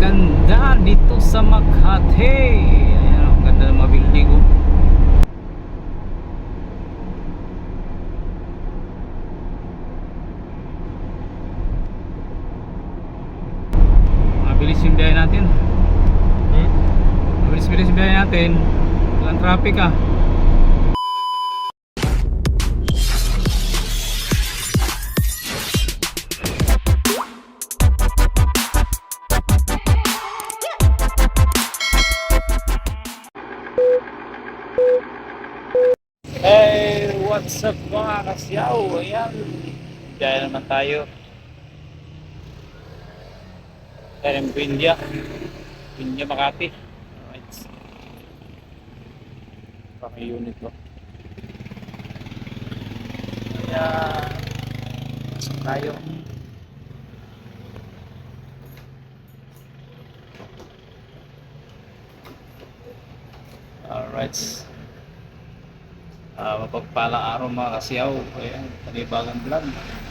ganda dito sa Makati. Ayan, ang ganda ng mga building oh. Mabilis yung biyahe natin. Mabilis-bilis yung biyahe natin. Walang traffic ah. Hey, what's up mga kasyaw? Ayan, biyahe naman tayo. Ayan, Buendia Makati. Alright. Paki unit ko. Ayan, pasok tayo. Alright. Mapagpalang araw mga kasyaw. Ayan, panibagang vlog,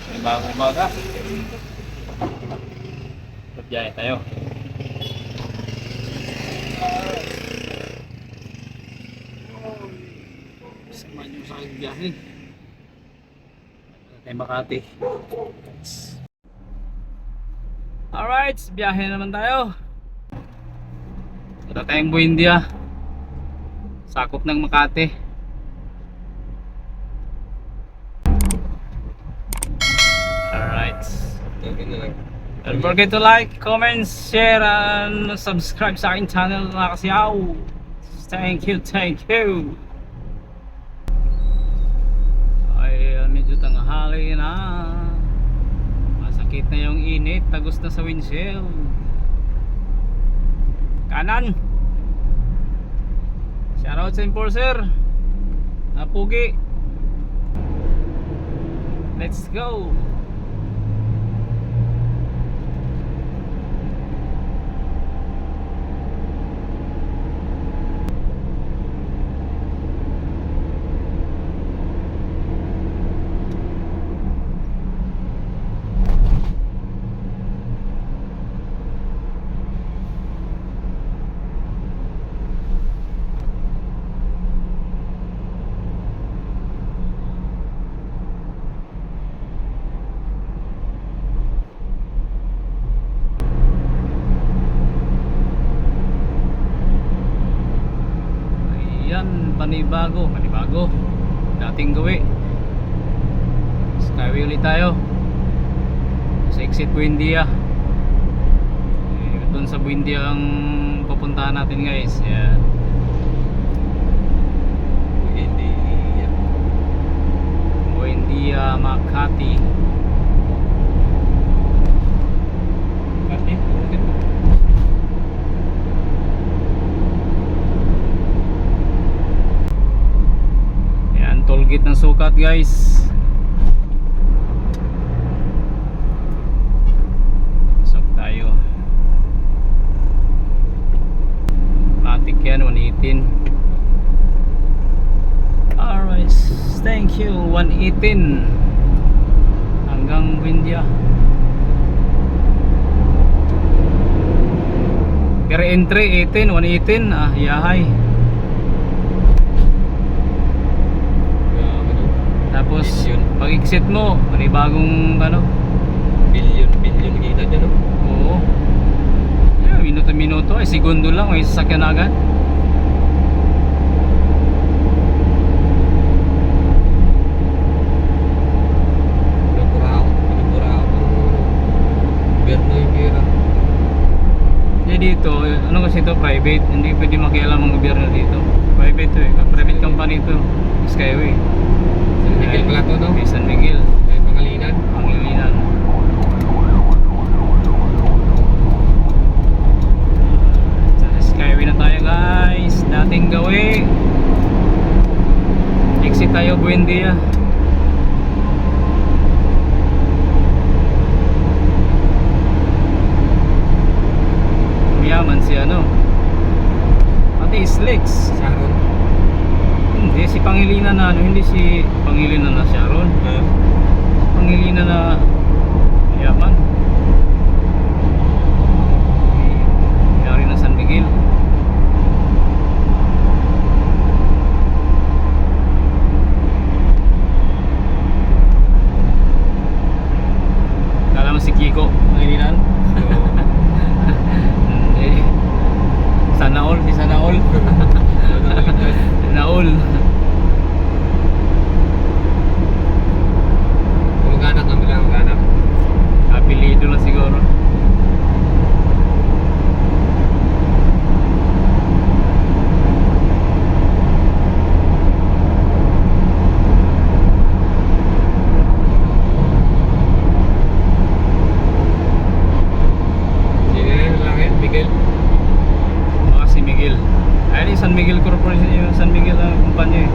panibagong umaga. Biyahe tayo. Samahan nyo sa aking biyahe. Tayo Makati. Alright, biyahe naman tayo. Ito tayong Buendia, sakop ng Makati. Don't forget to like, comment, share, and subscribe sa aking channel mga kasyaw. Thank you, thank you. Ay, medyo tanghali na. Masakit na yung init, tagos na sa windshield. Kanan. Shoutout sa enforcer. Napugi. Let's go. Panibago dating gawi. Skyway ulit tayo sa exit Buendia. Doon sa Buendia ang papuntahan natin guys. Yan. Buendia Makati. Tollgate ng sukat guys. Pasok tayo. Matik yan, 118. Alright, thank you. 118 hanggang Buendia. Per entry 18, 118. Yahay. Tapos pag exit mo, panibagong billion kita dyan, no? Oo. Yeah, minuto-minuto, ay segundo lang, may sasakyan agad. Pinapuraw gobyerno yung pera. Dito, ano kasi ito, private, hindi pwede makialam ang gobyerno dito. Private to private company to, Skyway. San Miguel pala to, no? San Miguel. May Pangilinan. Sa Skyway na tayo guys. Dating gawi. Exit tayo Buendia. Mayaman si Ate Islex. Sharon. Hindi, si Pangilinan na hindi si Pangilinan na Sharon. Pangilinan na yaman. San Miguel Corporation, yung San Miguel na kumpanya eh.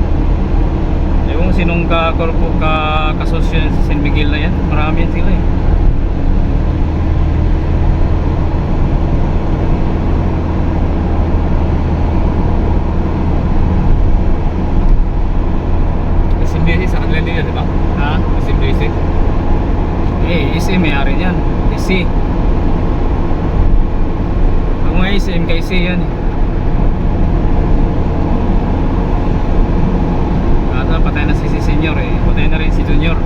Ewan ko sinong kasosyo sa San Miguel na yan. Marami yan sila eh. SMBC sa kanila din yan, di ba? Ha? SMBC. Eh, EC may-ari niyan. EC. Ako nga EC, MKC yan eh. Patay na si Senior eh. Patay na rin si Junior.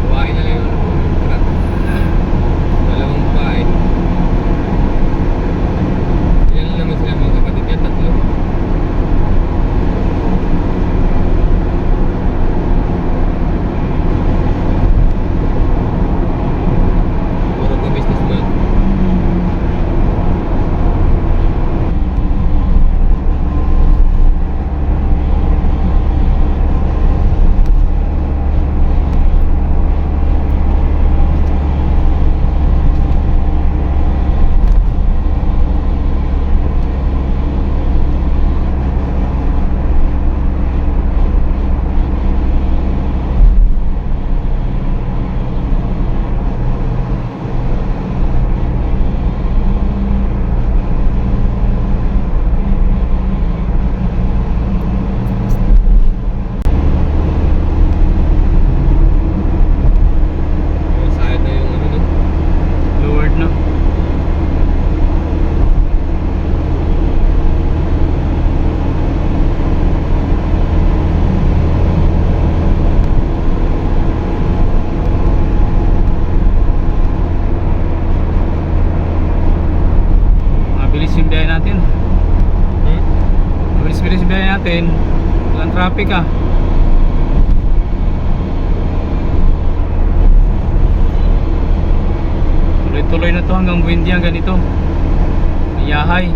Kuhain na lang yung truck. Dalawang bahay. Ilan naman sila mga kapatid yan? 3. Puro pa businessman. Sayad na yung ano no? Lowered na. Mabilis yung biyahe natin. Mabilis-bilis yung biyahe natin. Walang traffic ah. Tuloy-tuloy na to hanggang Buendia, ganito. Yahay.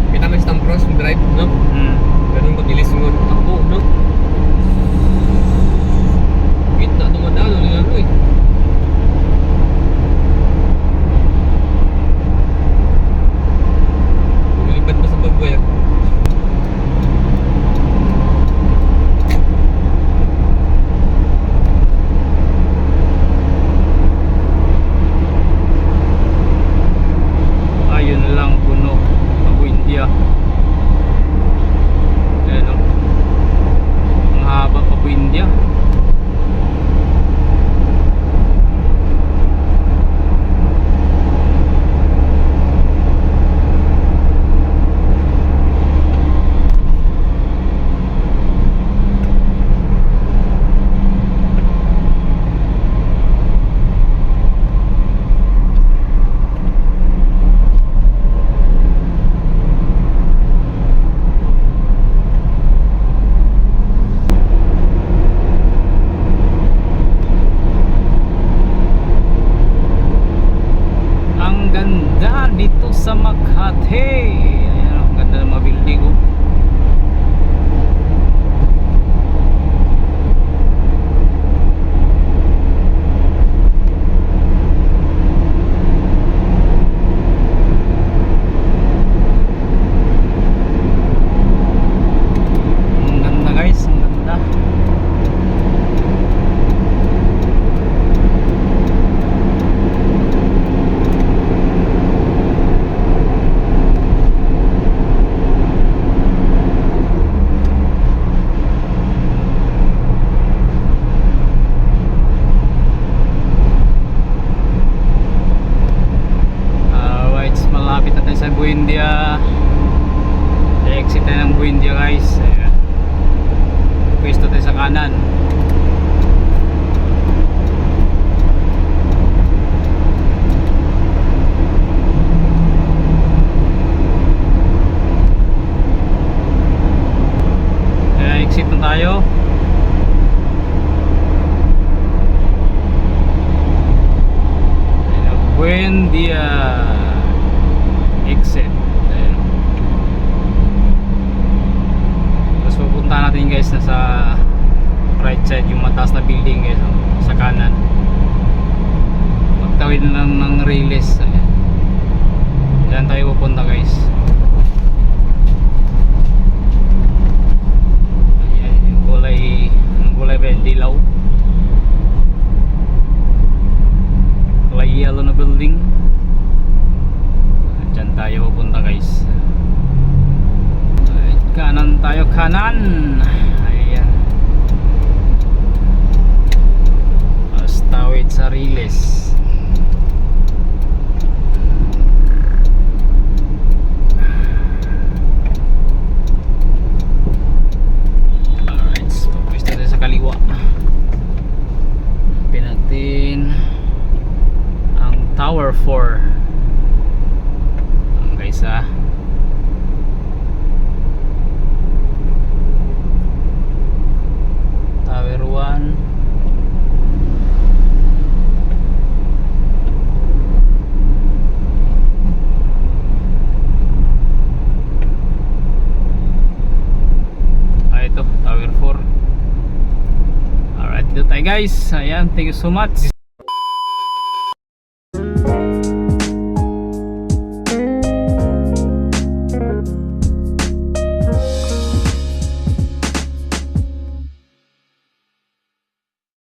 Kita may stamp cross yung drive, no? Ganun kabilis mo takbo, no? Gitna dumadaan, ano lang eh. Lumilipad pa sa bagwire. Ayun lang puno. Ako India. Ayan o. Ang haba pa po India. Ang ganda dito sa Makati. Ayan, ang ganda ng mga building oh. Ang ganda guys, ang ganda. Buendia exit. Ayan. Tapos pupunta natin guys na sa right side, yung mataas na building guys, sa kanan. Magtawid lang ng Riles. Ayan. Diyan tayo pupunta guys. Ayan, yung kulay, ang kulay ba yung dilaw? Kulay yellow na building. Diyan tayo pupunta guys. Alright, kanan tayo, kanan. Ayan. Tapos tawid sa Riles. Alright, papwesto tayo sa kaliwa. Hanapin natin ang Tower 4. Guys Tower 1. Ito Tower 4. Alright, dito tayo guys. Ayan, thank you so much.